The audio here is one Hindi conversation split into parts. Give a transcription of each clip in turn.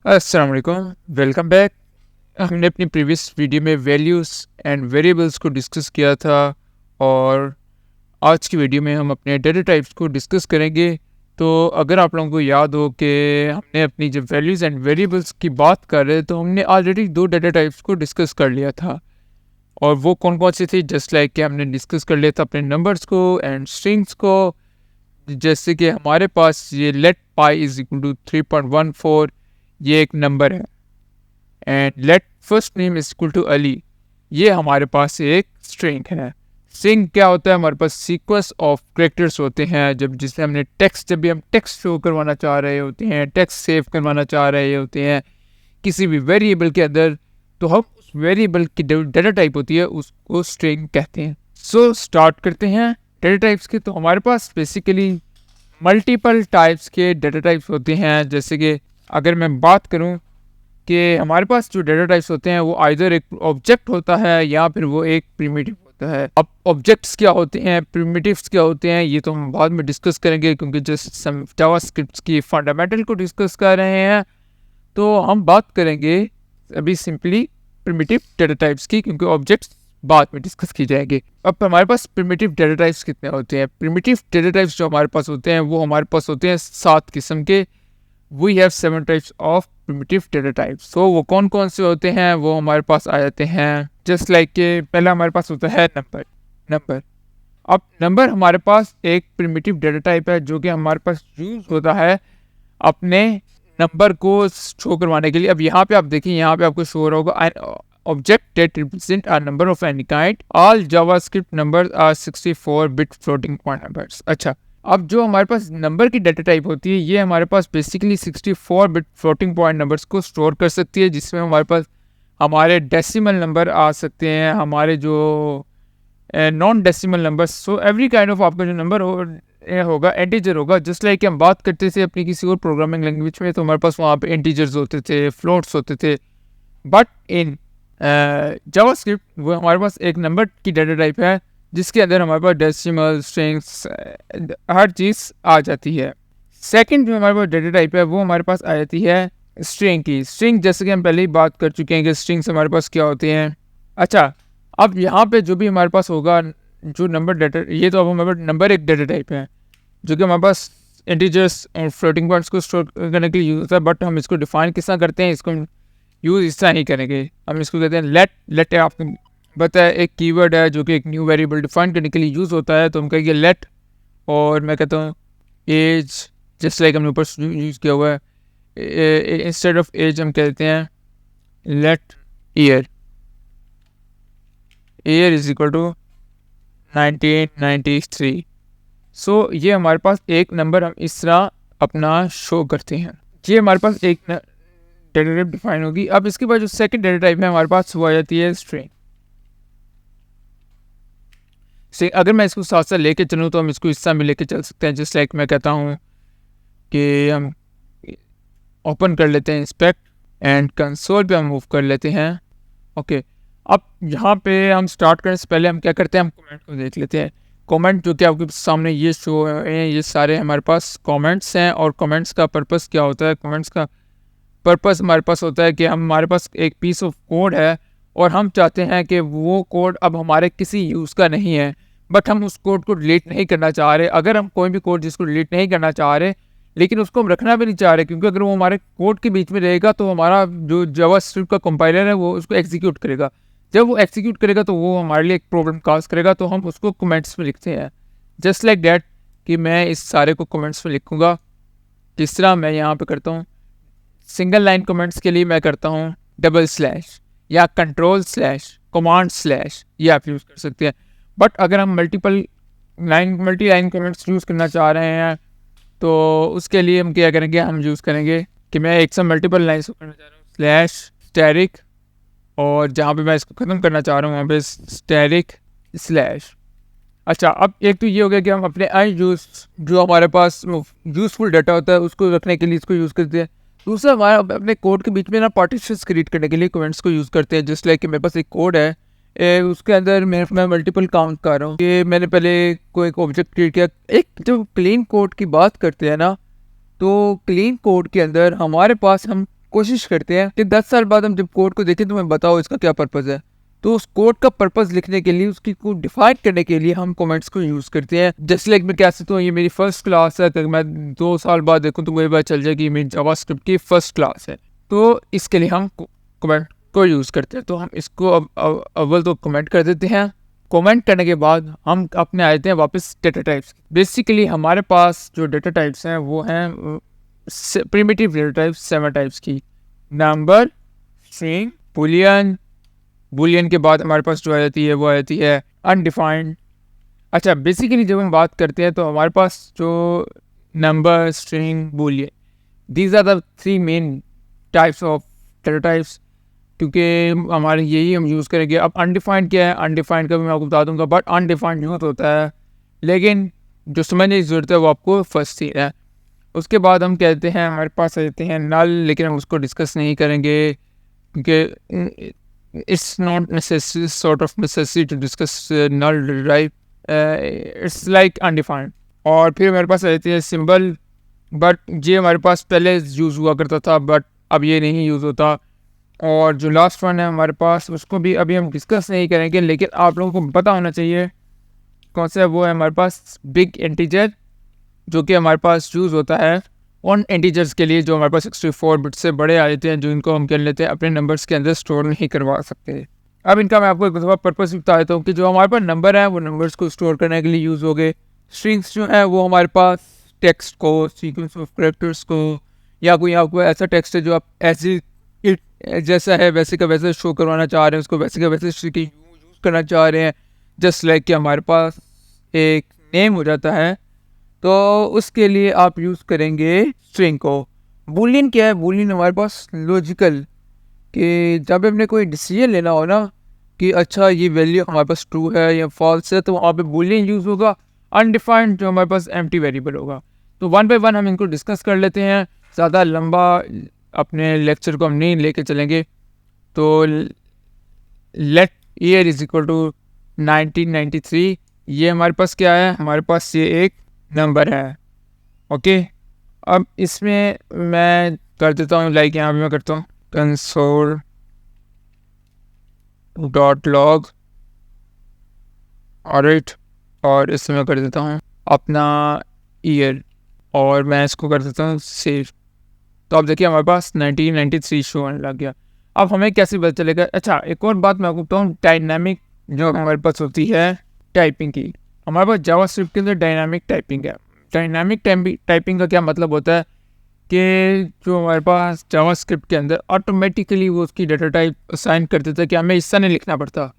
अस्सलाम वालेकुम, वेलकम बैक। हमने अपनी प्रीवियस वीडियो में वैल्यूज़ एंड वेरिएबल्स को डिस्कस किया था और आज की वीडियो में हम अपने डेटा टाइप्स को डिस्कस करेंगे। तो अगर आप लोगों को याद हो कि हमने अपनी जब वैल्यूज़ एंड वेरिएबल्स की बात कर रहे तो हमने ऑलरेडी 2 डेटा टाइप्स को डिस्कस कर लिया था और वो कौन-कौन सी थी, जस्ट लाइक कि हमने डिस्कस कर लिया था अपने नंबर्स को एंड स्ट्रिंग्स को। जैसे कि हमारे पास ये let pi is equal to 3.14 ये एक नंबर है and let first name is equal to Ali, ये हमारे पास एक स्ट्रिंग है। स्ट्रिंग क्या होता है? हमारे पास सीक्वेंस ऑफ कैरेक्टर्स होते हैं जब जिससे हमने टेक्स्ट, जब भी हम टेक्स्ट शो करवाना चाह रहे होते हैं, टेक्स्ट सेव करवाना चाह रहे होते हैं किसी भी वेरिएबल के अंदर, तो हम उस वेरिएबल की डेटा टाइप होती है उसको स्ट्रिंग कहते हैं। सो स्टार्ट करते हैं डेटा टाइप्स के। तो हमारे पास बेसिकली मल्टीपल टाइप्स के डेटा टाइप्स होते हैं। जैसे कि अगर मैं बात करूं कि हमारे पास जो डेटा टाइप्स होते हैं वो आइदर एक ऑब्जेक्ट होता है या फिर वो एक प्रिमिटिव होता है। अब ऑब्जेक्ट्स क्या होते हैं, प्रिमिटिव्स क्या होते हैं, ये तो हम बाद में डिस्कस करेंगे क्योंकि जस्ट हम जावास्क्रिप्ट की फंडामेंटल को डिस्कस कर रहे हैं। तो हम बात करेंगे अभी सिंपली प्रिमिटिव डेटा टाइप्स की, क्योंकि ऑब्जेक्ट्स बाद में डिस्कस की जाएंगे। अब हमारे पास प्रिमिटिव डेटा टाइप्स कितने होते हैं? प्रिमिटिव डेटा टाइप्स जो हमारे पास होते हैं वो हमारे पास होते हैं 7 किस्म के। We have 7 types of primitive data types. So वो कौन कौन से होते हैं वो हमारे पास आ जाते हैं। जस्ट लाइक के पहला हमारे पास होता है नंबर। अब नंबर हमारे पास एक प्रिमिटिव डेटा टाइप है जो कि हमारे पास यूज होता है अपने नंबर को शो करवाने के लिए। अब यहाँ पे आप देखिए, यहाँ पे आपको शो हो रहा होगा object that represent a number of any kind, all JavaScript numbers are 64 bit floating point numbers. अच्छा, अब जो हमारे पास नंबर की डेटा टाइप होती है ये हमारे पास basically 64 bit floating point numbers को स्टोर कर सकती है, जिसमें हमारे पास हमारे डेसिमल नंबर आ सकते हैं, हमारे जो non decimal numbers. So every kind of आपका जो नंबर होगा इंटीजर होगा। जस्ट लाइक हम बात करते थे अपनी किसी और प्रोग्रामिंग लैंग्वेज में तो हमारे पास वहाँ पे इंटीजर्स होते थे, फ्लोट्स होते थे। बट इन जावास्क्रिप्ट वो हमारे पास एक नंबर की डेटा टाइप है जिसके अंदर हमारे पास डेसिमल, स्ट्रिंग्स, हर चीज़ आ जाती है। सेकंड जो हमारे पास डेटा टाइप है वो हमारे पास आ जाती है स्ट्रिंग की। स्ट्रिंग जैसे कि हम पहले ही बात कर चुके हैं कि स्ट्रिंग्स हमारे पास क्या होते हैं। अच्छा, अब यहाँ पे जो भी हमारे पास होगा जो नंबर डेटा, ये तो अब हमारे पास नंबर एक डेटा टाइप है जो कि हमारे पास इंटीजर्स एंड फ्लोटिंग पॉइंट्स को स्टोर करने के लिए यूज़ होता है। बट हम इसको डिफाइन किस तरह करते हैं, इसको यूज़ इस तरह नहीं करेंगे। हम इसको कहते हैं लेट आपको पता है एक कीवर्ड है जो कि एक न्यू वेरिएबल डिफाइन करने के लिए यूज़ होता है। तो हम कहेंगे लेट, और मैं कहता हूँ एज, जस्ट लाइक हमने ऊपर यूज़ किया हुआ है। इंस्टेड ऑफ एज हम कहते हैं let year is equal to 1993। So ये हमारे पास एक नंबर हम इस तरह अपना शो करते हैं। ये हमारे पास एक डेटा टाइप डिफाइन होगी। अब इसके बाद जो सेकंड डेटा टाइप है हमारे पास वो आ जाती है स्ट्रिंग। अगर मैं इसको साथ साथ लेके चलूँ तो हम इसको इस तरह में लेके चल सकते हैं। जस्ट लाइक मैं कहता हूँ कि हम ओपन कर लेते हैं इंस्पेक्ट एंड कंसोल पे हम मूव कर लेते हैं। ओके, अब यहाँ पे हम स्टार्ट करने से पहले हम क्या करते हैं, हम कमेंट को देख लेते हैं। कमेंट जो कि आपके सामने ये शो है, ये सारे हमारे पास कमेंट्स हैं। और कमेंट्स का पर्पस क्या होता है? कमेंट्स का पर्पस हमारे पास होता है कि हमारे पास एक पीस ऑफ कोड है और हम चाहते हैं कि वो कोड अब हमारे किसी यूज़ का नहीं है, बट हम उस कोड को डिलीट नहीं करना चाह रहे। अगर हम कोई भी कोड जिसको डिलीट नहीं करना चाह रहे लेकिन उसको हम रखना भी नहीं चाह रहे, क्योंकि अगर वो हमारे कोड के बीच में रहेगा तो हमारा जो जावास्क्रिप्ट का कंपाइलर है वो उसको एग्जीक्यूट करेगा। जब वो एग्जीक्यूट करेगा तो वो हमारे लिए एक प्रॉब्लम काज करेगा। तो हम उसको कमेंट्स में लिखते हैं जस्ट लाइक डैट, कि मैं इस सारे को कमेंट्स में लिखूँगा। जिस तरह मैं यहाँ पे करता हूँ, सिंगल लाइन कमेंट्स के लिए मैं करता हूँ डबल स्लैश या कंट्रोल स्लैश कमांड स्लैश, ये आप यूज़ कर सकते हैं। बट अगर हम मल्टी लाइन कमेंट्स यूज़ करना चाह रहे हैं तो उसके लिए हम क्या करेंगे, हम यूज़ करेंगे कि मैं एक से मल्टीपल लाइन्स को करना चाह रहा हूँ स्लैश स्टैरिक, और जहाँ पे मैं इसको ख़त्म करना चाह रहा हूँ वहाँ पे स्टैरिक स्लैश। अच्छा, अब एक तो ये हो गया कि हम अपने अनयूज जो हमारे पास यूज़फुल डाटा होता है उसको रखने के लिए इसको यूज़ करते हैं। दूसरा, हमारा अपने कोड के बीच में ना पार्टीशंस क्रिएट करने के लिए कमेंट्स को यूज़ करते हैं। जस्ट लाइक कि मेरे पास एक कोड है, उसके अंदर मैं मल्टीपल काउंट कर रहा हूँ कि मैंने पहले कोई एक ऑब्जेक्ट क्रिएट किया। एक जब क्लीन कोड की बात करते हैं ना, तो क्लीन कोड के अंदर हमारे पास हम कोशिश करते हैं कि 10 साल बाद हम जब कोड को देखें तो हमें बताओ इसका क्या पर्पज़ है। तो उस कोड का पर्पज़ लिखने के लिए, उसकी को डिफाइन करने के लिए हम कमेंट्स को यूज़ करते हैं। जैसे लाइक मैं कह सकता हूँ ये मेरी फर्स्ट क्लास है, अगर मैं 2 साल बाद देखूँ तो मुझे पता चल जाए कि मेरी जावास्क्रिप्ट की फर्स्ट क्लास है। तो इसके लिए हम कमेंट को यूज़ करते हैं। तो हम इसको अव्वल तो कमेंट कर देते हैं। कमेंट करने के बाद हम अपने आ जाते हैं वापस डेटा टाइप्स। बेसिकली हमारे पास जो डेटा टाइप्स हैं वो हैं प्रिमिटिव डेटा टाइप्स 7 टाइप्स की। Number, string, Boolean. बूलियन के बाद हमारे पास जो आ जाती है वो आ जाती है अनडिफाइंड। अच्छा, बेसिकली जब हम बात करते हैं तो हमारे पास जो number, string, Boolean, these are the 3 main types of data types, क्योंकि हमारे यही हम यूज़ करेंगे। अब अनडिफाइंड क्या है, अनडिफाइंड का भी मैं आपको बता दूंगा, बट अनडिफाइंड यूज़ होता है, लेकिन जो समझने की ज़रूरत है वो आपको फर्स्ट ही है। उसके बाद हम कहते हैं हमारे पास आ जाते हैं नल, लेकिन हम उसको डिस्कस नहीं करेंगे क्योंकि it's not necessary sort of necessary to discuss null, right. It's like undefined. और फिर हमारे पास आ जाती है सिंबल, बट ये हमारे पास पहले यूज़ हुआ करता था, बट अब ये नहीं यूज़ होता। और जो लास्ट वन है हमारे पास, उसको भी अभी हम डिस्कस नहीं करेंगे, लेकिन आप लोगों को पता होना चाहिए कौन सा है। वो है हमारे पास बिग इंटीजर, जो कि हमारे पास यूज़ होता है उन इंटीजर्स के लिए जो हमारे पास 64 बिट से बड़े आ जाते हैं, जो इनको हम कर लेते हैं अपने नंबर्स के अंदर स्टोर नहीं करवा सकते। अब इनका मैं आपको एक दफ़ा पर्पस बता देता हूँ कि जो हमारे पास नंबर है वो नंबर्स को स्टोर करने के लिए यूज़ हो गए। स्ट्रिंग्स जो है वो हमारे पास टेक्स्ट को, सीक्वेंस ऑफ कैरेक्टर्स को, या कोई आपको ऐसा टेक्स्ट है जो आप ऐसे जैसा है वैसे का वैसे शो करवाना चाह रहे हैं, उसको वैसे का वैसे यूज़ करना चाह रहे हैं, जस्ट लाइक कि हमारे पास एक नेम हो जाता है, तो उसके लिए आप यूज़ करेंगे स्ट्रिंग को। बूलियन क्या है, बूलियन हमारे पास लॉजिकल, कि जब हमने कोई डिसीजन लेना हो ना कि अच्छा ये वैल्यू हमारे पास ट्रू है या फॉल्स है, तो वहाँ पे बूलियन यूज़ होगा। अनडिफाइंड जो हमारे पास एम्प्टी वेरिएबल होगा। तो वन बाय वन हम इनको डिस्कस कर लेते हैं। ज़्यादा लंबा अपने लेक्चर को हम नहीं लेके चलेंगे। तो let year is equal to 1993। ये हमारे पास क्या है, हमारे पास ये एक नंबर है। ओके, अब इसमें मैं कर देता हूँ, लाइक यहाँ पे मैं करता हूँ कंसोल डॉट लॉग, ऑलराइट, और इसमें मैं कर देता हूँ अपना ईयर, और मैं इसको कर देता हूँ सेव। तो अब देखिए हमारे पास 1993 शो होने लग गया। अब हमें कैसे पता चलेगा? अच्छा, एक और बात मैं आपको बताऊँ, डायनामिक जो हमारे पास होती है टाइपिंग की, हमारे पास जावास्क्रिप्ट के अंदर डायनामिक टाइपिंग है। डायनामिक टाइपिंग का क्या मतलब होता है कि जो हमारे पास जावास्क्रिप्ट के अंदर ऑटोमेटिकली वो उसकी डेटा टाइप असाइन कर देता है, कि हमें हिस्सा नहीं लिखना पड़ता।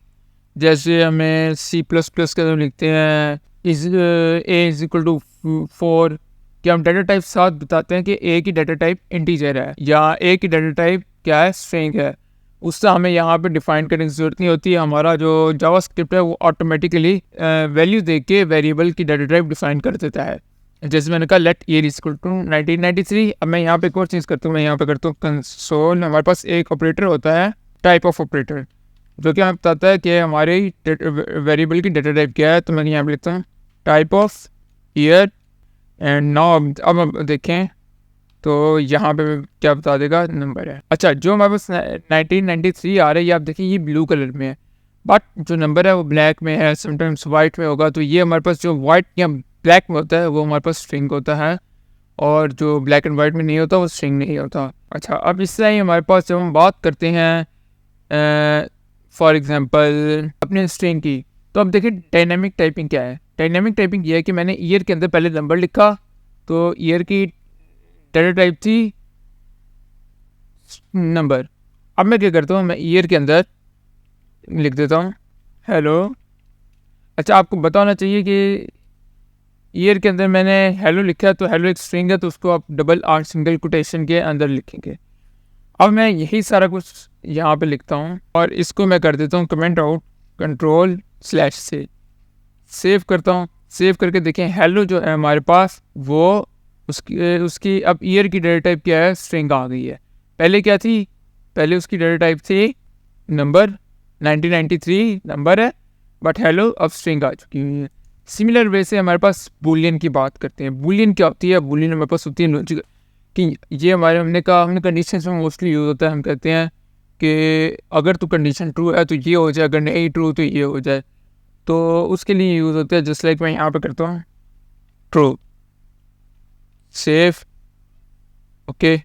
जैसे हमें C++ के अंदर लिखते हैं A = 4, कि हम डेटा टाइप साथ बताते हैं कि ए की डेटा टाइप इंटीजर है या ए की डेटा टाइप क्या है, स्ट्रिंग है। उससे हमें यहाँ पे डिफाइन करने की ज़रूरत नहीं होती। हमारा जो जावास्क्रिप्ट है वो ऑटोमेटिकली वैल्यू दे के वेरिएबल की डेटा टाइप डिफाइन कर देता है। जैसे मैंने कहा लेट ईयर इक्वल टू 1993। अब मैं यहाँ पे एक और चीज़ करता हूँ, मैं यहाँ पे करता हूँ कंसोल। हमारे पास एक ऑपरेटर होता है टाइप ऑफ ऑपरेटर, जो कि हमें बताता है कि हमारे वेरिएबल की डेटा टाइप क्या है। तो मैं यहाँ पे लिखता हूँ type of year and now. अब हम देखें तो यहाँ पे क्या बता देगा, नंबर है। अच्छा, जो हमारे पास 1993 आ रहा है, ये आप देखिए ये ब्लू कलर में है, बट जो नंबर है वो ब्लैक में है, समटाइम्स वाइट में होगा। तो ये हमारे पास जो वाइट या ब्लैक में होता है वो हमारे पास स्ट्रिंग होता है, और जो ब्लैक एंड वाइट में नहीं होता वो स्ट्रिंग नहीं होता। अच्छा, अब इससे ही हमारे पास जब हम बात करते हैं फॉर एग्जांपल अपने स्ट्रिंग की, तो अब देखिए डायनामिक टाइपिंग क्या है। डायनामिक टाइपिंग ये है कि मैंने ईयर के अंदर पहले नंबर लिखा, तो ईयर की डेटा टाइप थी नंबर। अब मैं क्या करता हूँ, मैं ईयर के अंदर लिख देता हूँ हेलो। अच्छा, आपको पता होना चाहिए कि ईयर के अंदर मैंने हेलो लिखा, तो हेलो एक स्ट्रिंग है, तो उसको आप डबल आर सिंगल कोटेशन के अंदर लिखेंगे। अब मैं यही सारा कुछ यहाँ पे लिखता हूँ, और इसको मैं कर देता हूँ कमेंट आउट कंट्रोल/, से सेव करता हूँ। सेव करके देखें हेलो जो है हमारे पास वो उसकी अब ईयर की डेटा टाइप क्या है, स्ट्रिंग आ गई है। पहले क्या थी, पहले उसकी डेटा टाइप थी नंबर, 1993 नंबर है, बट हेलो अब स्ट्रिंग आ चुकी हुई है। सिमिलर वे से हमारे पास बूलियन की बात करते हैं। बूलियन क्या होती है? बूलियन हमारे पास होती है लॉजिकल, कि ये हमने कंडीशन में मोस्टली यूज़ होता है। हम कहते हैं कि अगर तो कंडीशन ट्रू है तो ये हो जाए, अगर नहीं ट्रू तो ये हो जाए, तो उसके लिए यूज़ होता है। जस्ट लाइक मैं यहाँ पे करता हूँ ट्रू, सेफ, ओके।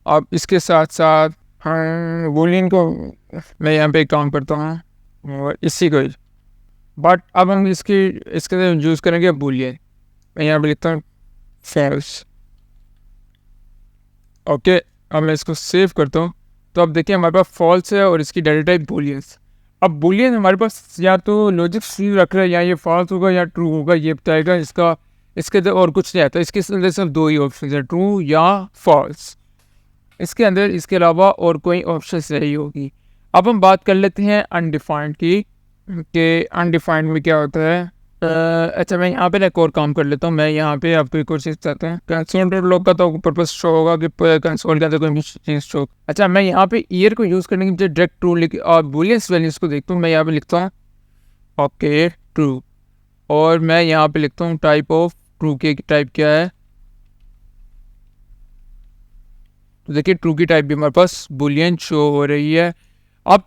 अब इसके साथ साथ हम बूलियन को मैं यहाँ पे काम करता हूँ और इसी को, बट अब हम इसके यूज़ करेंगे बूलियन। मैं यहाँ पे लिखता हूँ फॉल्स, ओके। अब मैं इसको सेव करता हूँ, तो अब देखिए हमारे पास फॉल्स है और इसकी डाटा टाइप बूलियंस। अब बूलियन हमारे पास या तो लॉजिक सी रख रहा है, या ये फॉल्स होगा या ट्रू होगा, ये बताएगा। इसके अंदर और कुछ नहीं आता। इसके अंदर सिर्फ दो ही ऑप्शन है, ट्रू या फॉल्स। इसके अंदर इसके अलावा और कोई ऑप्शन नहीं होगी। अब हम बात कर लेते हैं अनडिफाइंड की, कि अनडिफाइंड में क्या होता है। अच्छा, मैं यहाँ पे ना एक और काम कर लेता हूँ। मैं यहाँ पे आपको एक और चीज़ चाहता हूँ। कंसोल डॉट लॉग का तो पर्पज शो होगा कि कंसोल के अंदर कोई चीज़ शो। अच्छा, मैं यहाँ पे ईयर को यूज़ करने के लिए डायरेक्ट ट्रू लिख और बूलियंस वैल्यूज़ को देखता हूँ। मैं यहाँ पे लिखता हूँ ओके ट्रू, और मैं यहाँ पे लिखता हूँ टाइप ऑफ ट्रू के टाइप क्या है। तो देखिए ट्रू की टाइप भी हमारे पास बूलियन शो हो रही है। अब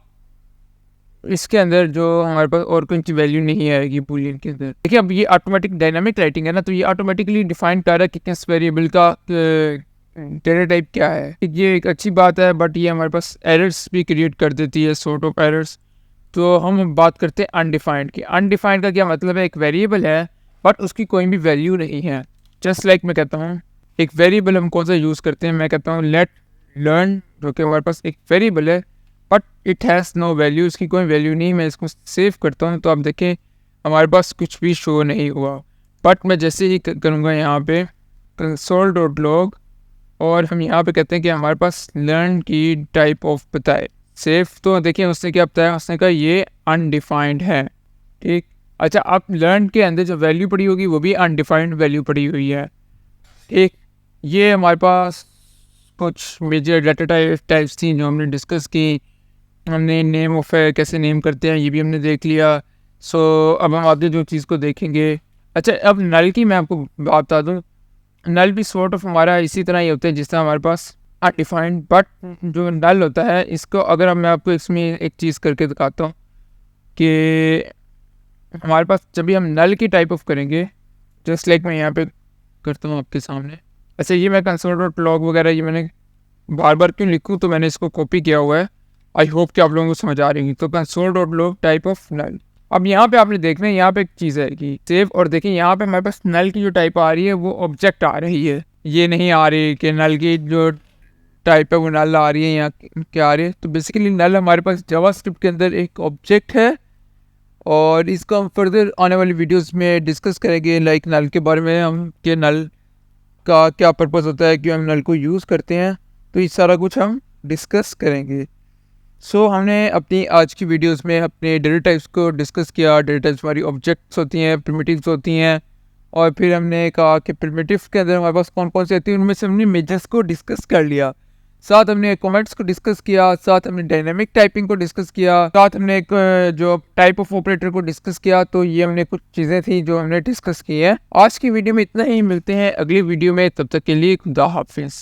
इसके अंदर जो हमारे पास और कोई वैल्यू नहीं आएगी बूलियन के अंदर। देखिए अब ये ऑटोमेटिक डायनामिक राइटिंग है ना, तो ये ऑटोमेटिकली डिफाइन कर रहा है कि किस वेरिएबल का डेटा टाइप क्या है। ये एक अच्छी बात है, बट ये हमारे पास एरर्स भी क्रिएट कर देती है, सॉर्ट ऑफ एरर्स। तो हम बात करते हैं अनडिफाइंड की। अनडिफाइंड का क्या मतलब है, एक वेरिएबल है बट उसकी कोई भी वैल्यू नहीं है। जस्ट लाइक मैं कहता हूँ एक वेरिएबल हम कौन सा यूज़ करते हैं, मैं कहता हूँ लेट लर्न, जो कि हमारे पास एक वेरिएबल है but it has no value, इसकी कोई वैल्यू नहीं। मैं इसको सेव करता हूँ तो आप देखें हमारे पास कुछ भी शो नहीं हुआ। बट मैं जैसे ही करूँगा यहाँ पे कंसोल डॉट लॉग, और हम यहाँ पे कहते हैं कि हमारे पास लर्न की टाइप ऑफ बताए सेव, तो देखिए उसने क्या बताया, उसने कहा ये अनडिफाइंड है, ठीक। अच्छा, अब लर्न के अंदर जो वैल्यू पड़ी होगी वो भी अनडिफाइंड वैल्यू पड़ी हुई है, ठीक। ये हमारे पास कुछ मेजर डाटा टाइप्स थी जो हमने डिस्कस की। हमने नेम ऑफ है कैसे नेम करते हैं ये भी हमने देख लिया। सो अब हम आगे जो चीज़ को देखेंगे। अच्छा, अब नल की मैं आपको बात बता दूँ। नल भी सॉर्ट ऑफ हमारा इसी तरह ही होता है जिस तरह हमारे पास अनडिफाइंड, बट जो नल होता है इसको अगर मैं आपको इसमें एक चीज़ करके दिखाता हूँ कि हमारे पास जब भी हम नल की टाइप ऑफ करेंगे, जस्ट लाइक मैं यहाँ पे करता हूँ आपके सामने। अच्छा, ये मैं कंसोल डॉट लॉग वगैरह ये मैंने बार बार क्यों लिखूँ, तो मैंने इसको कॉपी किया हुआ है। आई होप कि आप लोगों को समझ आ रही है। तो console dot log type of null. अब यहाँ पे आपने देखना है, यहाँ पे एक चीज़ है कि सेव, और देखिए यहाँ पे हमारे पास नल की जो टाइप आ रही है वो ऑब्जेक्ट आ रही है, ये नहीं आ रही कि नल की जो टाइप है वो नल आ रही है या क्या आ रही है। तो बेसिकली नल हमारे पास जावास्क्रिप्ट के अंदर एक ऑब्जेक्ट है, और इसको हम फर्दर आने वाली वीडियोस में डिस्कस करेंगे, लाइक नल के बारे में, हम कि नल का क्या पर्पस होता है, क्यों हम नल को यूज़ करते हैं। तो ये सारा कुछ हम डिस्कस करेंगे। सो हमने अपनी आज की वीडियोस में अपने डेटा टाइप्स को डिस्कस किया। डेटा टाइप्स हमारी ऑब्जेक्ट्स होती हैं, प्रिमिटिव्स होती हैं, और फिर हमने कहा कि प्रिमिटिव के अंदर हमारे पास कौन कौन सी होती हैं, उनमें से हमने मेजर्स को डिस्कस कर लिया। साथ हमने कमेंट्स को डिस्कस किया, साथ हमने डायनेमिक टाइपिंग को डिस्कस किया, साथ हमने एक जो टाइप ऑफ ऑपरेटर को डिस्कस किया। तो ये हमने कुछ चीज़ें थी जो हमने डिस्कस की है। आज की वीडियो में इतना ही, मिलते हैं अगली वीडियो में, तब तक के लिए खुदा हाफिज़।